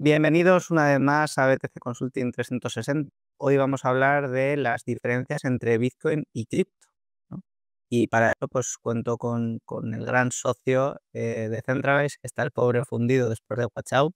Bienvenidos una vez más a BTC Consulting 360. Hoy vamos a hablar de las diferencias entre Bitcoin y cripto, ¿no? Y para eso pues cuento con el gran socio de Centralbase. Está el pobre fundido después de Watch Out,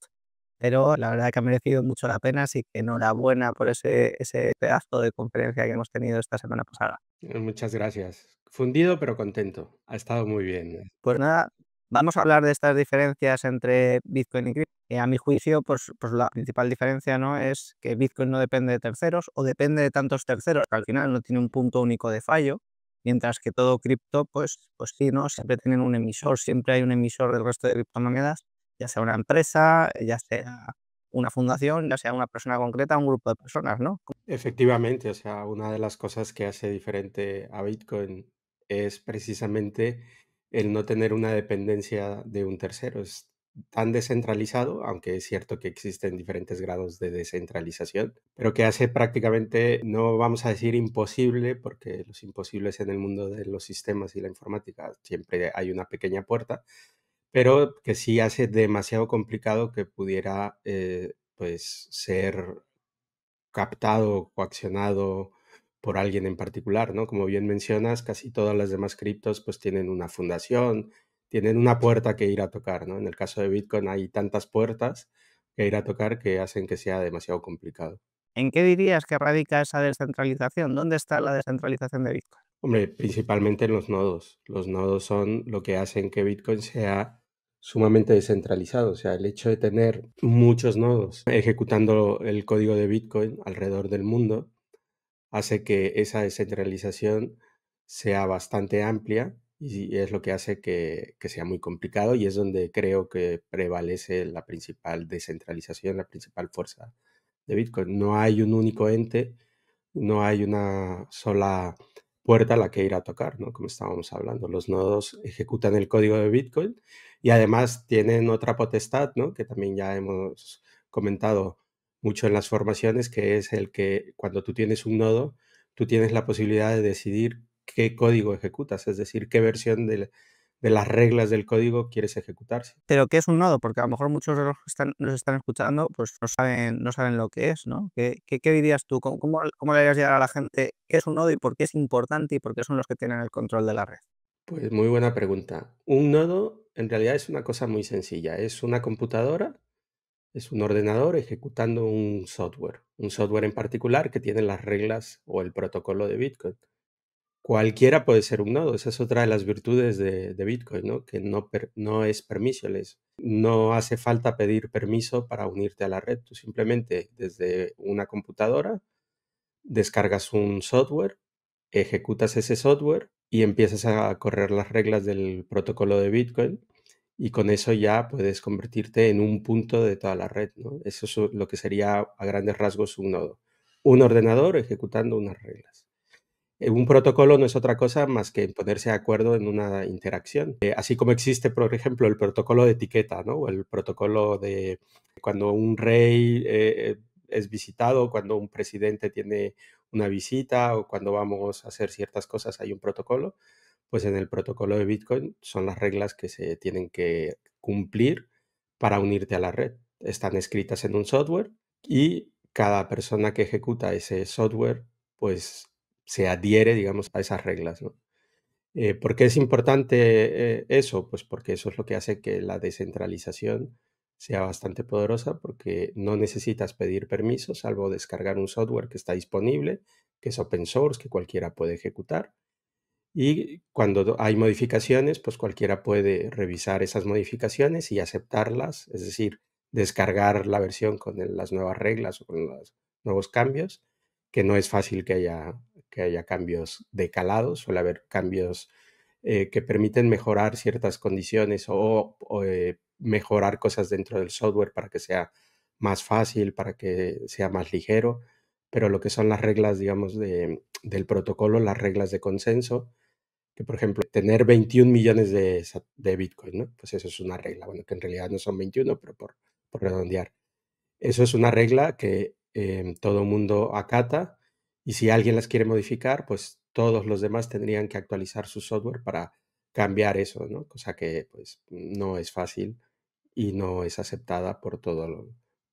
pero la verdad que ha merecido mucho la pena, así que enhorabuena por ese pedazo de conferencia que hemos tenido esta semana pasada. Muchas gracias. Fundido pero contento. Ha estado muy bien. Pues nada, vamos a hablar de estas diferencias entre Bitcoin y cripto. A mi juicio, pues la principal diferencia, ¿no?, es que Bitcoin no depende de terceros o depende de tantos terceros que al final no tiene un punto único de fallo, mientras que todo cripto, pues sí, ¿no? Siempre tienen un emisor, siempre hay un emisor del resto de criptomonedas, ya sea una empresa, ya sea una fundación, ya sea una persona concreta, un grupo de personas, ¿no? Efectivamente, o sea, una de las cosas que hace diferente a Bitcoin es precisamente el no tener una dependencia de un tercero. Es tan descentralizado, aunque es cierto que existen diferentes grados de descentralización, pero que hace prácticamente, no vamos a decir imposible, porque los imposibles en el mundo de los sistemas y la informática siempre hay una pequeña puerta, pero que sí hace demasiado complicado que pudiera pues ser captado o coaccionado por alguien en particular, ¿no? Como bien mencionas, casi todas las demás criptos pues tienen una fundación, tienen una puerta que ir a tocar, ¿no? En el caso de Bitcoin hay tantas puertas que ir a tocar que hacen que sea demasiado complicado. ¿En qué dirías que radica esa descentralización? ¿Dónde está la descentralización de Bitcoin? Hombre, principalmente en los nodos. Los nodos son lo que hacen que Bitcoin sea sumamente descentralizado. O sea, el hecho de tener muchos nodos ejecutando el código de Bitcoin alrededor del mundo hace que esa descentralización sea bastante amplia y es lo que hace que sea muy complicado y es donde creo que prevalece la principal descentralización, la principal fuerza de Bitcoin. No hay un único ente, no hay una sola puerta a la que ir a tocar, ¿no? Como estábamos hablando, los nodos ejecutan el código de Bitcoin y además tienen otra potestad, ¿no? Que también ya hemos comentado mucho en las formaciones, que es el que cuando tú tienes un nodo, tú tienes la posibilidad de decidir qué código ejecutas, es decir, qué versión de las reglas del código quieres ejecutarse. Pero, ¿qué es un nodo? Porque a lo mejor muchos de los que nos están escuchando, pues no saben lo que es, ¿no? ¿Qué dirías tú? ¿Cómo le harías llegar a la gente qué es un nodo y por qué es importante y por qué son los que tienen el control de la red? Pues muy buena pregunta. Un nodo en realidad es una cosa muy sencilla, es una computadora, es un ordenador ejecutando un software en particular que tiene las reglas o el protocolo de Bitcoin. Cualquiera puede ser un nodo, esa es otra de las virtudes de Bitcoin, ¿no? Que no es permissionless. No hace falta pedir permiso para unirte a la red. Tú simplemente desde una computadora descargas un software, ejecutas ese software y empiezas a correr las reglas del protocolo de Bitcoin y con eso ya puedes convertirte en un punto de toda la red, ¿no? Eso es lo que sería a grandes rasgos un nodo. Un ordenador ejecutando unas reglas. Un protocolo no es otra cosa más que ponerse de acuerdo en una interacción. Así como existe, por ejemplo, el protocolo de etiqueta, ¿no? O el protocolo de cuando un rey es visitado, cuando un presidente tiene una visita o cuando vamos a hacer ciertas cosas hay un protocolo. Pues en el protocolo de Bitcoin son las reglas que se tienen que cumplir para unirte a la red. Están escritas en un software y cada persona que ejecuta ese software, pues se adhiere, digamos, a esas reglas, ¿no? ¿Por qué es importante eso? Pues porque eso es lo que hace que la descentralización sea bastante poderosa, porque no necesitas pedir permiso, salvo descargar un software que está disponible, que es open source, que cualquiera puede ejecutar. Y cuando hay modificaciones, pues cualquiera puede revisar esas modificaciones y aceptarlas, es decir, descargar la versión con las nuevas reglas o con los nuevos cambios, que no es fácil que haya cambios de calado, suele haber cambios que permiten mejorar ciertas condiciones o mejorar cosas dentro del software para que sea más fácil, para que sea más ligero, pero lo que son las reglas, digamos, del protocolo, las reglas de consenso, que, por ejemplo, tener 21 millones de Bitcoin, ¿no? Pues eso es una regla, bueno, que en realidad no son 21, pero por redondear. Eso es una regla que todo mundo acata y si alguien las quiere modificar, pues todos los demás tendrían que actualizar su software para cambiar eso, ¿no? Cosa que pues no es fácil y no es aceptada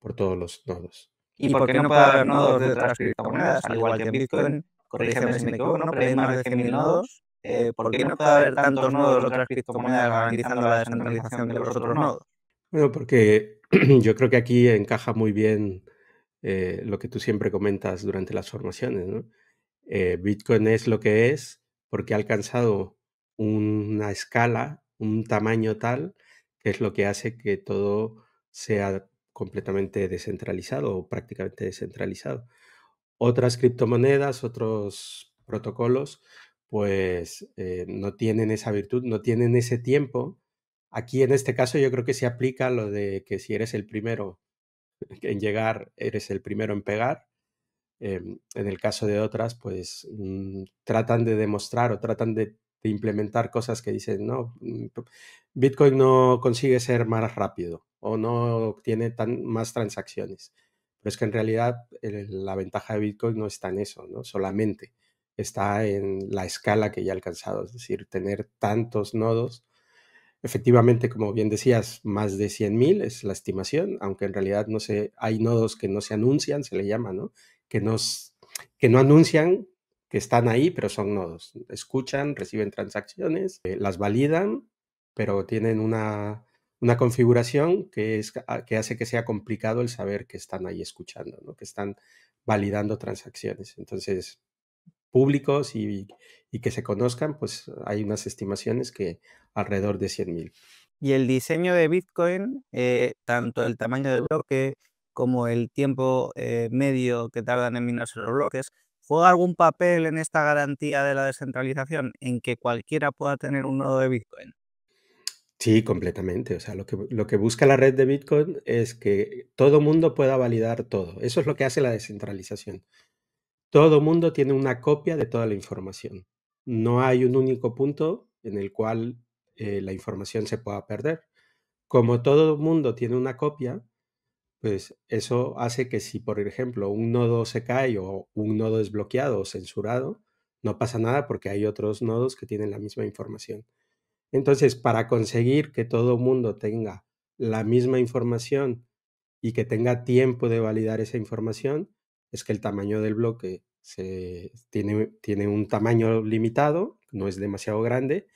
por todos los nodos. ¿Y por qué no puede haber nodos de otras criptomonedas? Al igual que en Bitcoin, corrígeme si me equivoco, ¿no? Pero hay más de 100.000 nodos. ¿Por qué no puede haber tantos nodos de otras criptomonedas garantizando la descentralización de los otros nodos? Bueno, porque yo creo que aquí encaja muy bien lo que tú siempre comentas durante las formaciones, ¿no? Bitcoin es lo que es porque ha alcanzado una escala, un tamaño tal, que es lo que hace que todo sea completamente descentralizado o prácticamente descentralizado. Otras criptomonedas, otros protocolos, pues no tienen esa virtud, no tienen ese tiempo. Aquí en este caso yo creo que se aplica lo de que si eres el primero en llegar, eres el primero en pegar. En el caso de otras, pues tratan de demostrar o tratan de implementar cosas que dicen, no, Bitcoin no consigue ser más rápido o no tiene más transacciones. Pero es que en realidad la ventaja de Bitcoin no está en eso, ¿no? Solamente está en la escala que ya ha alcanzado, es decir, tener tantos nodos. Efectivamente, como bien decías, más de 100.000 es la estimación, aunque en realidad no sé, hay nodos que no se anuncian, se le llama, ¿no? Que, que no anuncian que están ahí, pero son nodos. Escuchan, reciben transacciones, las validan, pero tienen una configuración que hace que sea complicado el saber que están ahí escuchando, ¿no? Que están validando transacciones. Entonces, públicos y que se conozcan, pues hay unas estimaciones que alrededor de 100.000. Y el diseño de Bitcoin, tanto el tamaño del bloque como el tiempo medio que tardan en minarse los bloques, ¿juega algún papel en esta garantía de la descentralización, en que cualquiera pueda tener un nodo de Bitcoin? Sí, completamente. O sea, lo que busca la red de Bitcoin es que todo mundo pueda validar todo. Eso es lo que hace la descentralización. Todo mundo tiene una copia de toda la información. No hay un único punto en el cual la información se pueda perder. Como todo mundo tiene una copia, pues eso hace que si, por ejemplo, un nodo se cae o un nodo es bloqueado o censurado, no pasa nada porque hay otros nodos que tienen la misma información. Entonces, para conseguir que todo mundo tenga la misma información y que tenga tiempo de validar esa información, es que el tamaño del bloque tiene un tamaño limitado, no es demasiado grande,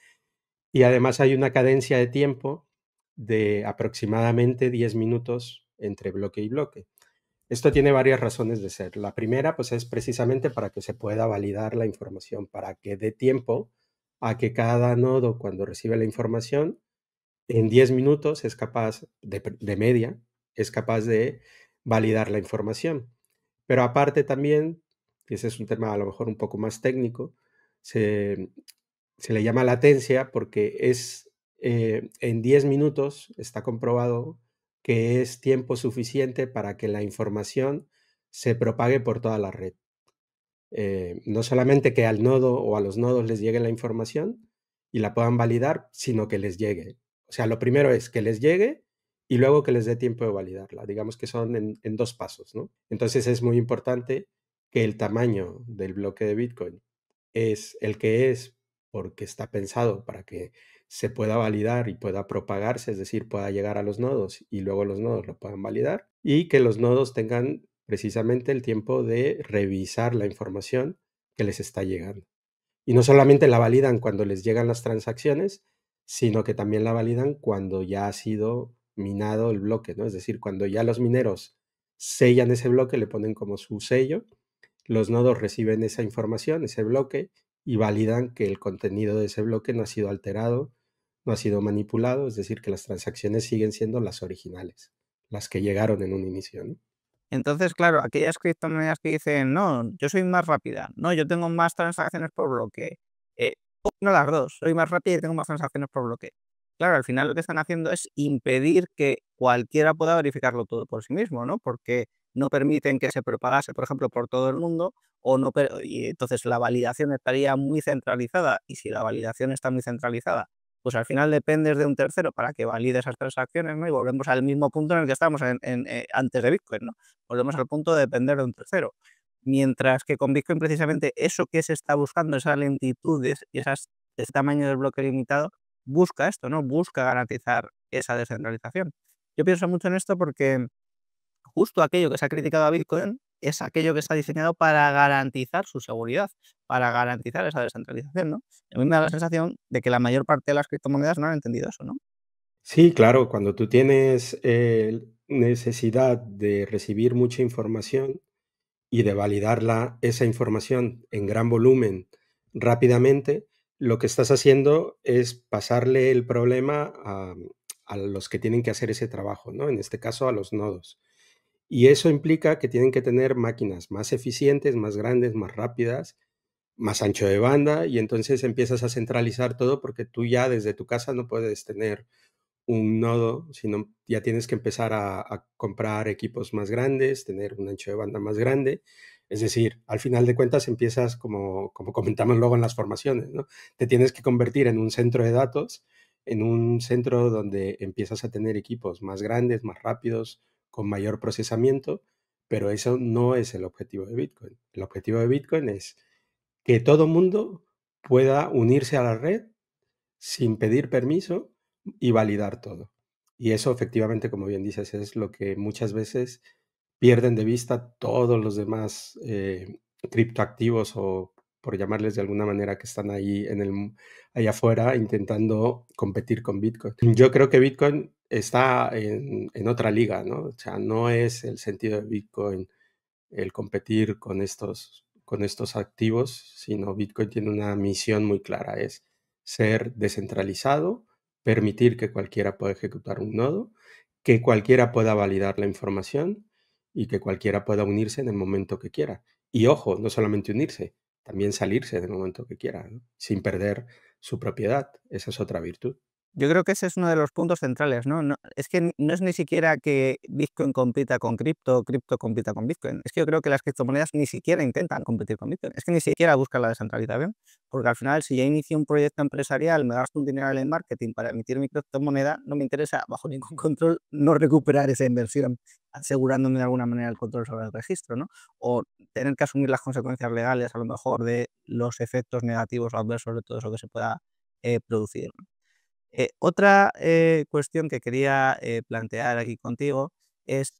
y además hay una cadencia de tiempo de aproximadamente 10 minutos entre bloque y bloque. Esto tiene varias razones de ser. La primera, pues, es precisamente para que se pueda validar la información, para que dé tiempo a que cada nodo, cuando recibe la información, en 10 minutos es capaz, de media, es capaz de validar la información. Pero aparte también, y ese es un tema a lo mejor un poco más técnico, se, se le llama latencia porque en 10 minutos está comprobado que es tiempo suficiente para que la información se propague por toda la red. No solamente que al nodo o a los nodos les llegue la información y la puedan validar, sino que les llegue. O sea, lo primero es que les llegue y luego que les dé tiempo de validarla. Digamos que son en dos pasos, ¿no? Entonces es muy importante que el tamaño del bloque de Bitcoin es el que es porque está pensado para que se pueda validar y pueda propagarse, es decir, pueda llegar a los nodos y luego los nodos lo puedan validar y que los nodos tengan precisamente el tiempo de revisar la información que les está llegando. Y no solamente la validan cuando les llegan las transacciones, sino que también la validan cuando ya ha sido minado el bloque, ¿no? Es decir, cuando ya los mineros sellan ese bloque, le ponen como su sello, los nodos reciben esa información, ese bloque, y validan que el contenido de ese bloque no ha sido alterado, no ha sido manipulado, es decir, que las transacciones siguen siendo las originales, las que llegaron en un inicio, ¿no? Entonces, claro, aquellas criptomonedas que dicen, no, yo soy más rápida, no, yo tengo más transacciones por bloque, no las dos, soy más rápida y tengo más transacciones por bloque. Claro, al final lo que están haciendo es impedir que cualquiera pueda verificarlo todo por sí mismo, ¿no? Porque no permiten que se propagase, por ejemplo, por todo el mundo, o no, y entonces la validación estaría muy centralizada, y si la validación está muy centralizada, pues al final dependes de un tercero para que valide esas transacciones, ¿no? Y volvemos al mismo punto en el que estábamos antes de Bitcoin, ¿no? Volvemos al punto de depender de un tercero. Mientras que con Bitcoin, precisamente, eso que se está buscando, esa lentitud y ese tamaño del bloque limitado, busca esto, ¿no? Busca garantizar esa descentralización. Yo pienso mucho en esto porque justo aquello que se ha criticado a Bitcoin es aquello que está diseñado para garantizar su seguridad, para garantizar esa descentralización, ¿no? A mí me da la sensación de que la mayor parte de las criptomonedas no han entendido eso, ¿no? Sí, claro, cuando tú tienes necesidad de recibir mucha información y de validarla, esa información en gran volumen rápidamente, lo que estás haciendo es pasarle el problema a los que tienen que hacer ese trabajo, ¿no? En este caso, a los nodos. Y eso implica que tienen que tener máquinas más eficientes, más grandes, más rápidas, más ancho de banda, y entonces empiezas a centralizar todo porque tú ya desde tu casa no puedes tener un nodo, sino ya tienes que empezar a comprar equipos más grandes, tener un ancho de banda más grande. Es decir, al final de cuentas empiezas como comentamos luego en las formaciones, ¿no? Te tienes que convertir en un centro de datos, en un centro donde empiezas a tener equipos más grandes, más rápidos, con mayor procesamiento, pero eso no es el objetivo de Bitcoin. El objetivo de Bitcoin es que todo mundo pueda unirse a la red sin pedir permiso y validar todo. Y eso efectivamente, como bien dices, es lo que muchas veces pierden de vista todos los demás criptoactivos o por llamarles de alguna manera que están ahí allá afuera intentando competir con Bitcoin. Yo creo que Bitcoin está en otra liga, ¿no? O sea, no es el sentido de Bitcoin el competir con estos activos, sino Bitcoin tiene una misión muy clara, es ser descentralizado, permitir que cualquiera pueda ejecutar un nodo, que cualquiera pueda validar la información y que cualquiera pueda unirse en el momento que quiera. Y ojo, no solamente unirse, también salirse en el momento que quiera, ¿no? Sin perder su propiedad. Esa es otra virtud. Yo creo que ese es uno de los puntos centrales, ¿no? Es que no es ni siquiera que Bitcoin compita con cripto, cripto compita con Bitcoin. Es que yo creo que las criptomonedas ni siquiera intentan competir con Bitcoin. Es que ni siquiera buscan la descentralización. Porque al final, si ya inicio un proyecto empresarial, me gasto un dinero en marketing para emitir mi criptomoneda, no me interesa, bajo ningún control, no recuperar esa inversión, asegurándome de alguna manera el control sobre el registro, ¿no? O tener que asumir las consecuencias legales, a lo mejor, de los efectos negativos o adversos de todo eso que se pueda producir, ¿no? Otra cuestión que quería plantear aquí contigo es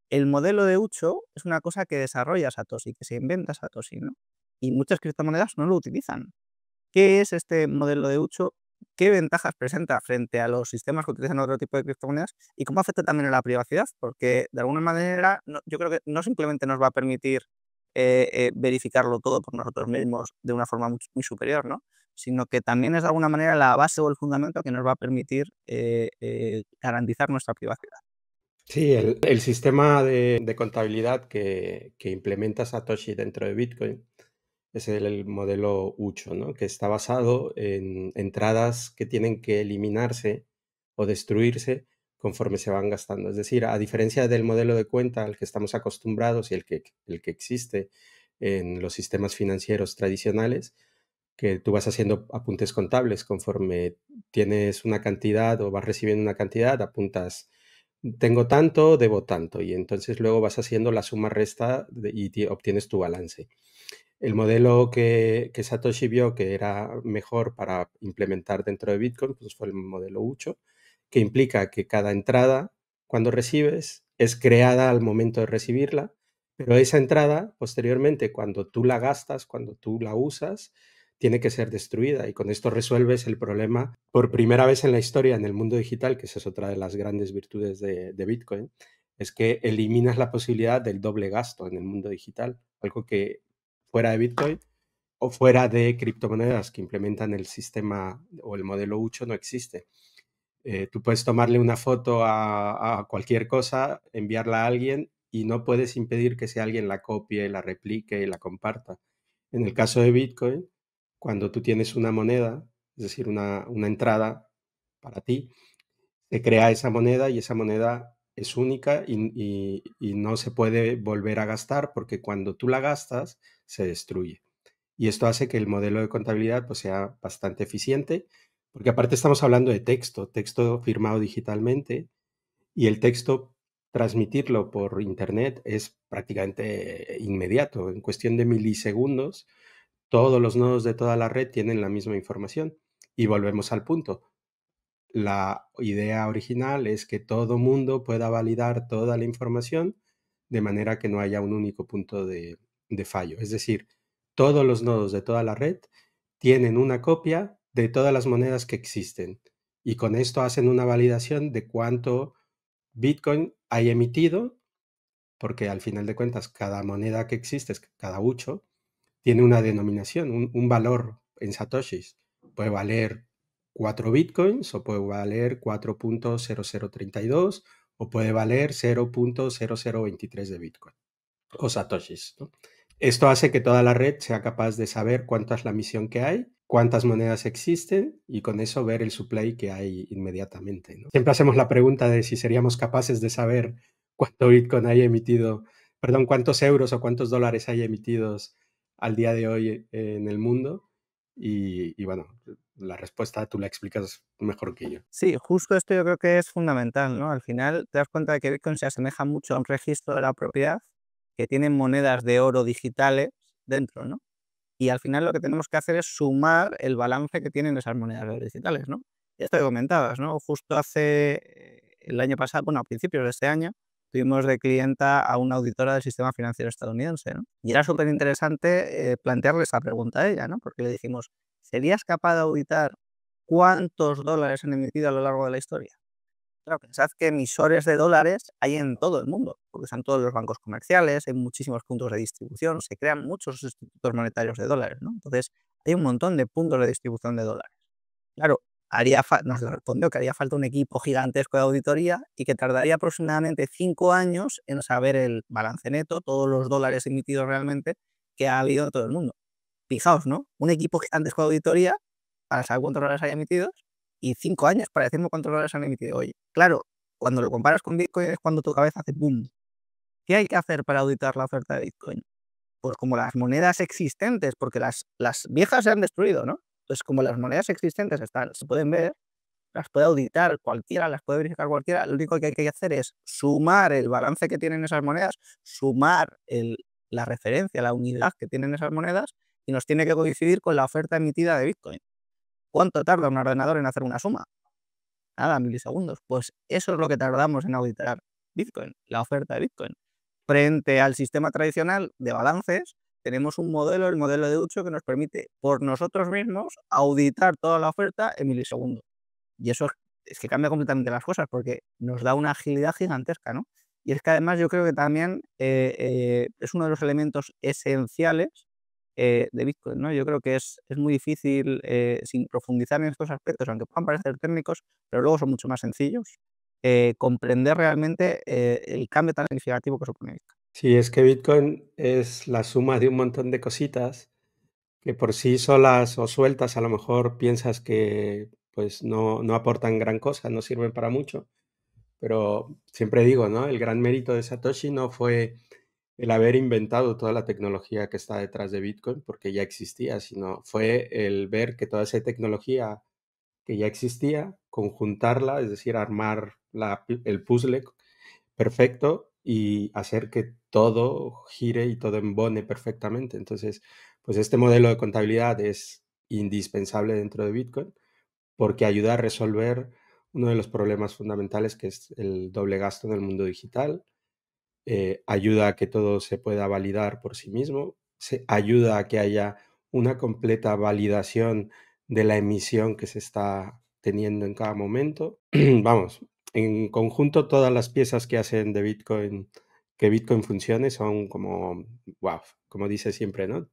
el modelo de Ucho es una cosa que desarrolla Satoshi, que se inventa Satoshi, ¿no? Y muchas criptomonedas no lo utilizan. ¿Qué es este modelo de Ucho? ¿Qué ventajas presenta frente a los sistemas que utilizan otro tipo de criptomonedas? ¿Y cómo afecta también a la privacidad? Porque de alguna manera yo creo que no simplemente nos va a permitir verificarlo todo por nosotros mismos de una forma muy superior, ¿no? Sino que también es de alguna manera la base o el fundamento que nos va a permitir garantizar nuestra privacidad. Sí, el sistema de contabilidad que implementa Satoshi dentro de Bitcoin es el modelo Ucho, ¿no? Que está basado en entradas que tienen que eliminarse o destruirse conforme se van gastando. Es decir, a diferencia del modelo de cuenta al que estamos acostumbrados y el que existe en los sistemas financieros tradicionales, que tú vas haciendo apuntes contables conforme tienes una cantidad o vas recibiendo una cantidad, apuntas, tengo tanto, debo tanto, y entonces luego vas haciendo la suma resta y obtienes tu balance. El modelo que Satoshi vio que era mejor para implementar dentro de Bitcoin, pues fue el modelo Ucho, que implica que cada entrada, cuando recibes, es creada al momento de recibirla, pero esa entrada, posteriormente, cuando tú la gastas, cuando tú la usas, tiene que ser destruida y con esto resuelves el problema por primera vez en la historia en el mundo digital, que esa es otra de las grandes virtudes de Bitcoin, es que eliminas la posibilidad del doble gasto en el mundo digital, algo que fuera de Bitcoin o fuera de criptomonedas que implementan el sistema o el modelo Ucho no existe. Tú puedes tomarle una foto a cualquier cosa, enviarla a alguien y no puedes impedir que ese alguien la copie, la replique y la comparta. En el caso de Bitcoin, cuando tú tienes una moneda, es decir, una entrada para ti, se crea esa moneda y esa moneda es única y no se puede volver a gastar porque cuando tú la gastas se destruye. Y esto hace que el modelo de contabilidad pues, sea bastante eficiente, porque aparte estamos hablando de texto firmado digitalmente, y el texto, transmitirlo por internet es prácticamente inmediato. En cuestión de milisegundos, todos los nodos de toda la red tienen la misma información. Y volvemos al punto. La idea original es que todo mundo pueda validar toda la información de manera que no haya un único punto de fallo. Es decir, todos los nodos de toda la red tienen una copia de todas las monedas que existen y con esto hacen una validación de cuánto Bitcoin hay emitido, porque al final de cuentas cada moneda que existe, cada ucho, tiene una denominación, un valor en satoshis. Puede valer 4 bitcoins o puede valer 4.0032 o puede valer 0.0023 de bitcoin o satoshis, ¿no? Esto hace que toda la red sea capaz de saber cuánta es la emisión que hay, cuántas monedas existen y con eso ver el supply que hay inmediatamente, ¿no? Siempre hacemos la pregunta de si seríamos capaces de saber cuánto Bitcoin hay emitido, perdón, cuántos euros o cuántos dólares hay emitidos al día de hoy en el mundo. Y bueno, la respuesta tú la explicas mejor que yo. Sí, justo esto yo creo que es fundamental, ¿no? Al final te das cuenta de que Bitcoin se asemeja mucho a un registro de la propiedad que tiene monedas de oro digitales dentro, ¿no? Y al final lo que tenemos que hacer es sumar el balance que tienen esas monedas de oro digitales, ¿no? Y esto que comentabas, ¿no? Justo el año pasado, bueno, a principios de este año, tuvimos de clienta a una auditora del sistema financiero estadounidense, ¿no? Y era súper interesante plantearle esa pregunta a ella, ¿no? Porque le dijimos, ¿serías capaz de auditar cuántos dólares han emitido a lo largo de la historia? Claro, pensad que emisores de dólares hay en todo el mundo, porque están todos los bancos comerciales, hay muchísimos puntos de distribución, se crean muchos sustitutos monetarios de dólares, ¿no? Entonces, hay un montón de puntos de distribución de dólares. Claro, nos respondió que haría falta un equipo gigantesco de auditoría y que tardaría aproximadamente 5 años en saber el balance neto, todos los dólares emitidos realmente que ha habido en todo el mundo. Fijaos, ¿no? Un equipo gigantesco de auditoría para saber cuántos dólares hay emitidos y 5 años para decirme cuántos dólares han emitido hoy. Claro, cuando lo comparas con Bitcoin es cuando tu cabeza hace boom. ¿Qué hay que hacer para auditar la oferta de Bitcoin? Pues como las monedas existentes, porque las viejas se han destruido, ¿no? Entonces, como las monedas existentes se pueden ver, las puede auditar cualquiera, las puede verificar cualquiera, lo único que hay que hacer es sumar el balance que tienen esas monedas, sumar la referencia, la unidad que tienen esas monedas y nos tiene que coincidir con la oferta emitida de Bitcoin. ¿Cuánto tarda un ordenador en hacer una suma? Nada, milisegundos. Pues eso es lo que tardamos en auditar Bitcoin, la oferta de Bitcoin. Frente al sistema tradicional de balances, tenemos un modelo, el modelo de Ucho, que nos permite por nosotros mismos auditar toda la oferta en milisegundos. Y eso es que cambia completamente las cosas porque nos da una agilidad gigantesca, ¿no? Y es que además yo creo que también es uno de los elementos esenciales de Bitcoin, ¿no? Yo creo que es muy difícil, sin profundizar en estos aspectos, aunque puedan parecer técnicos, pero luego son mucho más sencillos, comprender realmente el cambio tan significativo que supone Bitcoin. Sí, es que Bitcoin es la suma de un montón de cositas que por sí solas o sueltas a lo mejor piensas que pues no aportan gran cosa, no sirven para mucho, pero siempre digo, ¿no? El gran mérito de Satoshi no fue el haber inventado toda la tecnología que está detrás de Bitcoin, porque ya existía, sino fue el ver que toda esa tecnología que ya existía, conjuntarla, es decir, armar el puzzle perfecto y hacer que todo gire y todo embone perfectamente. Entonces, pues este modelo de contabilidad es indispensable dentro de Bitcoin porque ayuda a resolver uno de los problemas fundamentales que es el doble gasto en el mundo digital. Ayuda a que todo se pueda validar por sí mismo, ayuda a que haya una completa validación de la emisión que se está teniendo en cada momento. Vamos, en conjunto todas las piezas que hacen de Bitcoin que Bitcoin funcione son como, wow, como dice siempre, ¿no?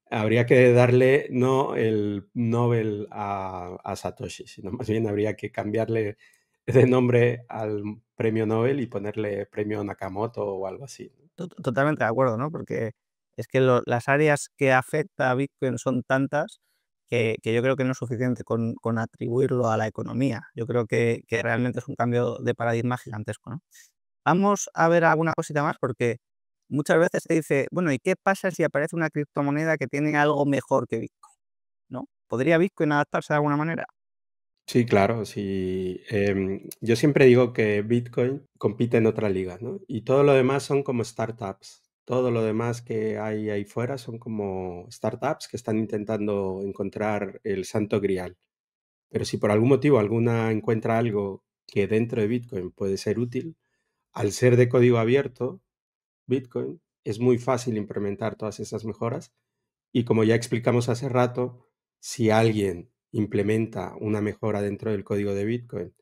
Habría que darle no el Nobel a Satoshi, sino más bien habría que cambiarle de nombre al premio Nobel y ponerle premio Nakamoto o algo así. Totalmente de acuerdo, ¿no? Porque es que las áreas que afecta a Bitcoin son tantas que yo creo que no es suficiente con atribuirlo a la economía. Yo creo que realmente es un cambio de paradigma gigantesco, ¿no? Vamos a ver alguna cosita más porque muchas veces se dice, bueno, ¿y qué pasa si aparece una criptomoneda que tiene algo mejor que Bitcoin? ¿No? ¿Podría Bitcoin adaptarse de alguna manera? Sí, claro, sí. Yo siempre digo que Bitcoin compite en otra liga, ¿no? Y todo lo demás son como startups. Todo lo demás que hay ahí fuera son como startups que están intentando encontrar el santo grial. Pero si por algún motivo alguna encuentra algo que dentro de Bitcoin puede ser útil, al ser de código abierto, Bitcoin, es muy fácil implementar todas esas mejoras y como ya explicamos hace rato, si alguien implementa una mejora dentro del código de Bitcoin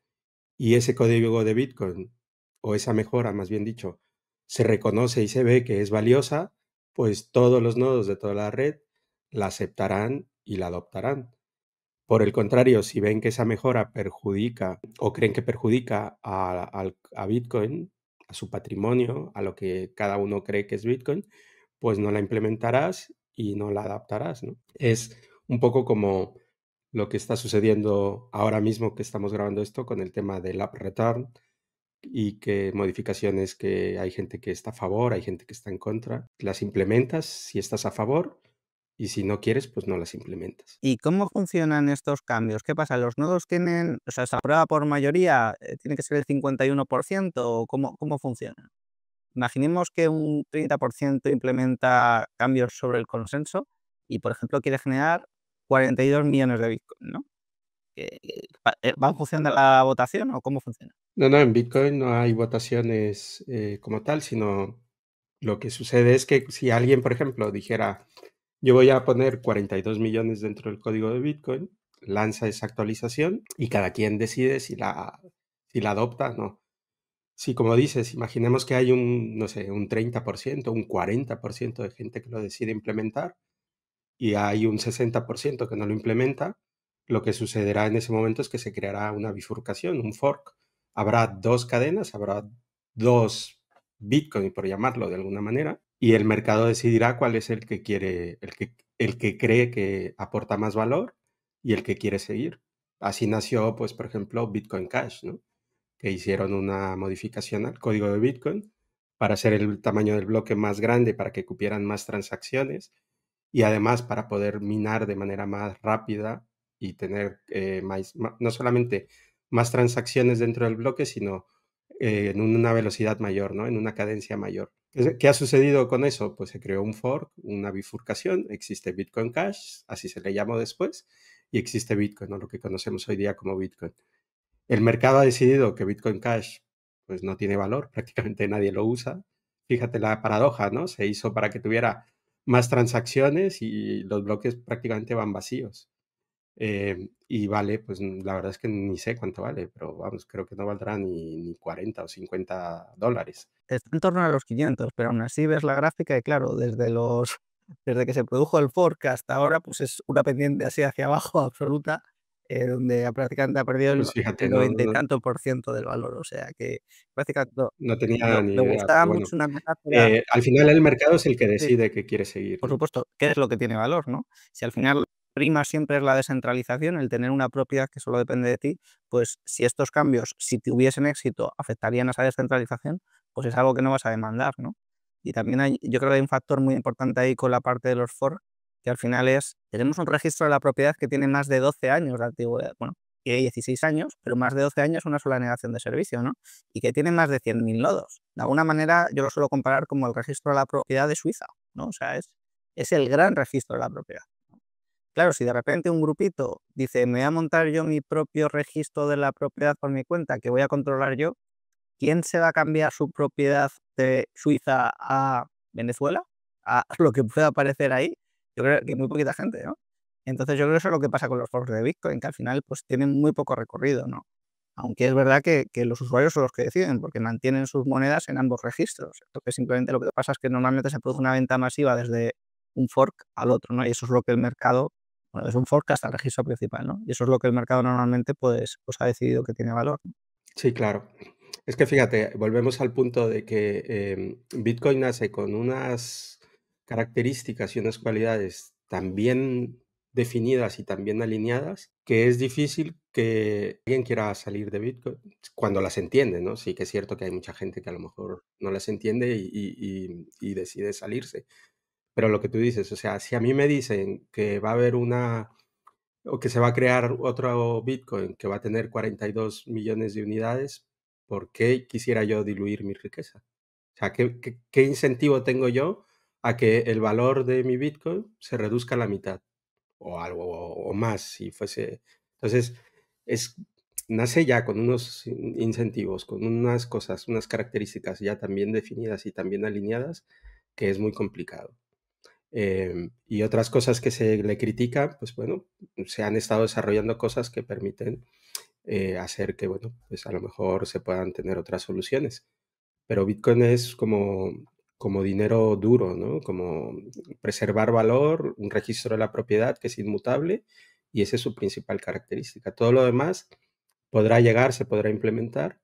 y ese código de Bitcoin, o esa mejora, más bien dicho, se reconoce y se ve que es valiosa, pues todos los nodos de toda la red la aceptarán y la adoptarán. Por el contrario, si ven que esa mejora perjudica o creen que perjudica a Bitcoin, a su patrimonio, a lo que cada uno cree que es Bitcoin, pues no la implementarás y no la adaptarás, ¿no? Es un poco como lo que está sucediendo ahora mismo que estamos grabando esto con el tema del app return y que modificaciones que hay gente que está a favor, hay gente que está en contra. Las implementas si estás a favor y si no quieres, pues no las implementas. ¿Y cómo funcionan estos cambios? ¿Qué pasa? ¿Los nodos tienen, o sea, se aprueba por mayoría, tiene que ser el 51% o cómo funciona? Imaginemos que un 30% implementa cambios sobre el consenso y, por ejemplo, quiere generar 42 millones de Bitcoin, ¿no? ¿Va en función de la votación o cómo funciona? No, no, en Bitcoin no hay votaciones como tal, sino lo que sucede es que si alguien, por ejemplo, dijera, yo voy a poner 42 millones dentro del código de Bitcoin, lanza esa actualización y cada quien decide si la adopta o no. Si, como dices, imaginemos que hay un, no sé, un 30%, un 40% de gente que lo decide implementar y hay un 60% que no lo implementa, lo que sucederá en ese momento es que se creará una bifurcación, un fork. Habrá dos cadenas, habrá dos Bitcoin, por llamarlo de alguna manera, y el mercado decidirá cuál es el que quiere, el que cree que aporta más valor y el que quiere seguir. Así nació, pues, por ejemplo, Bitcoin Cash, ¿no? Que hicieron una modificación al código de Bitcoin para hacer el tamaño del bloque más grande, para que cupieran más transacciones y además para poder minar de manera más rápida y tener no solamente más transacciones dentro del bloque, sino en una velocidad mayor, ¿no? En una cadencia mayor. ¿Qué ha sucedido con eso? Pues se creó un fork, una bifurcación, existe Bitcoin Cash, así se le llamó después, y existe Bitcoin, ¿no? Lo que conocemos hoy día como Bitcoin. El mercado ha decidido que Bitcoin Cash pues no tiene valor, prácticamente nadie lo usa. Fíjate la paradoja, ¿no? Se hizo para que tuviera más transacciones y los bloques prácticamente van vacíos. Y vale, pues la verdad es que ni sé cuánto vale, pero vamos, creo que no valdrá ni 40 o 50 dólares. Está en torno a los 500, pero aún así ves la gráfica y claro, desde que se produjo el fork hasta ahora, pues es una pendiente así hacia abajo absoluta, donde prácticamente ha perdido Pues el fíjate, no, 90 y no, tanto por ciento del valor. O sea que prácticamente no tenía ni me idea, gustaba pero bueno. mucho una metáfora. Al final el mercado es el que Sí, decide que quiere seguir, por ¿no? supuesto, ¿qué es lo que tiene valor, no? Si al final prima siempre es la descentralización, el tener una propiedad que solo depende de ti, pues si estos cambios, si tuviesen éxito, afectarían a esa descentralización, pues es algo que no vas a demandar, ¿no? Y también yo creo que hay un factor muy importante ahí con la parte de los forks, que al final tenemos un registro de la propiedad que tiene más de 12 años de antigüedad, bueno, tiene 16 años, pero más de 12 años una sola negación de servicio, ¿no? Y que tiene más de 100.000 nodos. De alguna manera yo lo suelo comparar como el registro de la propiedad de Suiza, ¿no? O sea, es el gran registro de la propiedad. Claro, si de repente un grupito dice, me voy a montar yo mi propio registro de la propiedad por mi cuenta, que voy a controlar yo, ¿quién se va a cambiar su propiedad de Suiza a Venezuela? A lo que pueda aparecer ahí. Yo creo que muy poquita gente, ¿no? Entonces yo creo que eso es lo que pasa con los forks de Bitcoin, que al final pues tienen muy poco recorrido, ¿no? Aunque es verdad que los usuarios son los que deciden, porque mantienen sus monedas en ambos registros. Entonces simplemente lo que pasa es que normalmente se produce una venta masiva desde un fork al otro, ¿no? Y eso es lo que el mercado, bueno, es un fork hasta el registro principal, ¿no? Y eso es lo que el mercado normalmente pues ha decidido que tiene valor. Sí, claro. Es que fíjate, volvemos al punto de que Bitcoin nace con unas características y unas cualidades tan bien definidas y tan bien alineadas que es difícil que alguien quiera salir de Bitcoin cuando las entiende, ¿no? Sí que es cierto que hay mucha gente que a lo mejor no las entiende y decide salirse. Pero lo que tú dices, o sea, si a mí me dicen que va a haber o que se va a crear otro Bitcoin que va a tener 42 millones de unidades, ¿por qué quisiera yo diluir mi riqueza? O sea, ¿qué incentivo tengo yo a que el valor de mi Bitcoin se reduzca a la mitad o algo o más si fuese? Entonces, es, nace ya con unos incentivos, con unas cosas, unas características ya también definidas y también alineadas, que es muy complicado. Y otras cosas que se le critican, pues bueno, se han estado desarrollando cosas que permiten hacer que, bueno, pues a lo mejor se puedan tener otras soluciones. Pero Bitcoin es como dinero duro, ¿no? Como preservar valor, un registro de la propiedad que es inmutable y esa es su principal característica. Todo lo demás podrá llegar, se podrá implementar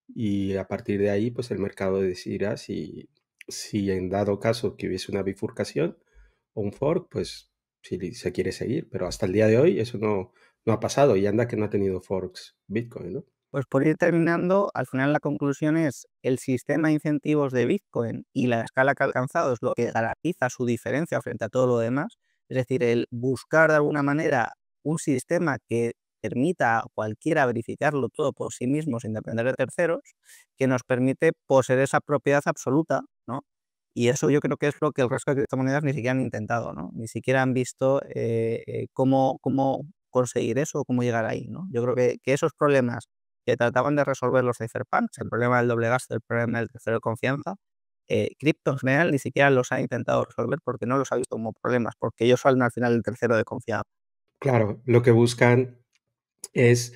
y a partir de ahí, pues el mercado decidirá si en dado caso que hubiese una bifurcación o un fork, pues si se quiere seguir. Pero hasta el día de hoy eso no ha pasado y anda que no ha tenido forks Bitcoin, ¿no? Pues por ir terminando, al final la conclusión es el sistema de incentivos de Bitcoin y la escala que ha alcanzado es lo que garantiza su diferencia frente a todo lo demás. Es decir, el buscar de alguna manera un sistema que permita a cualquiera verificarlo todo por sí mismo sin depender de terceros, que nos permite poseer esa propiedad absoluta, ¿no? Y eso yo creo que es lo que el resto de criptomonedas ni siquiera han intentado, ¿no? Ni siquiera han visto cómo conseguir eso o cómo llegar ahí, ¿no? Yo creo que esos problemas que trataban de resolver los cypherpunks, el problema del doble gasto, el problema del tercero de confianza, cripto en general ni siquiera los ha intentado resolver porque no los ha visto como problemas, porque ellos son al final el tercero de confianza. Claro, lo que buscan es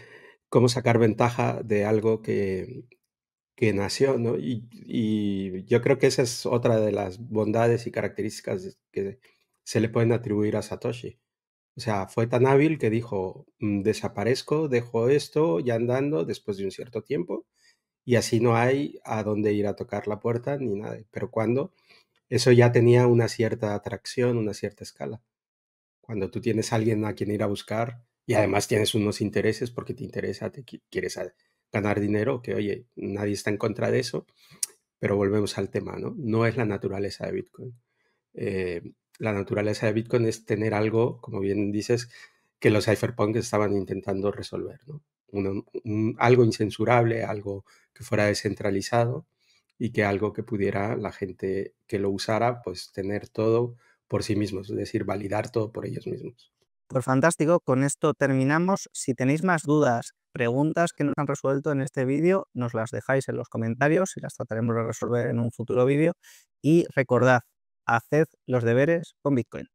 cómo sacar ventaja de algo que nació, ¿no? Y yo creo que esa es otra de las bondades y características que se le pueden atribuir a Satoshi. O sea, fue tan hábil que dijo, desaparezco, dejo esto ya andando después de un cierto tiempo y así no hay a dónde ir a tocar la puerta ni nada. Pero cuando eso ya tenía una cierta atracción, una cierta escala. Cuando tú tienes a alguien a quien ir a buscar y además tienes unos intereses porque te interesa, quieres ganar dinero, que oye, nadie está en contra de eso, pero volvemos al tema, ¿no? No es la naturaleza de Bitcoin. La naturaleza de Bitcoin es tener algo, como bien dices, que los cypherpunks estaban intentando resolver, ¿no? Algo incensurable, algo que fuera descentralizado y que algo que pudiera la gente que lo usara, pues tener todo por sí mismos, es decir, validar todo por ellos mismos. Pues fantástico, con esto terminamos. Si tenéis más dudas, preguntas que no se han resuelto en este vídeo, nos las dejáis en los comentarios y las trataremos de resolver en un futuro vídeo. Y recordad, haced los deberes con Bitcoin.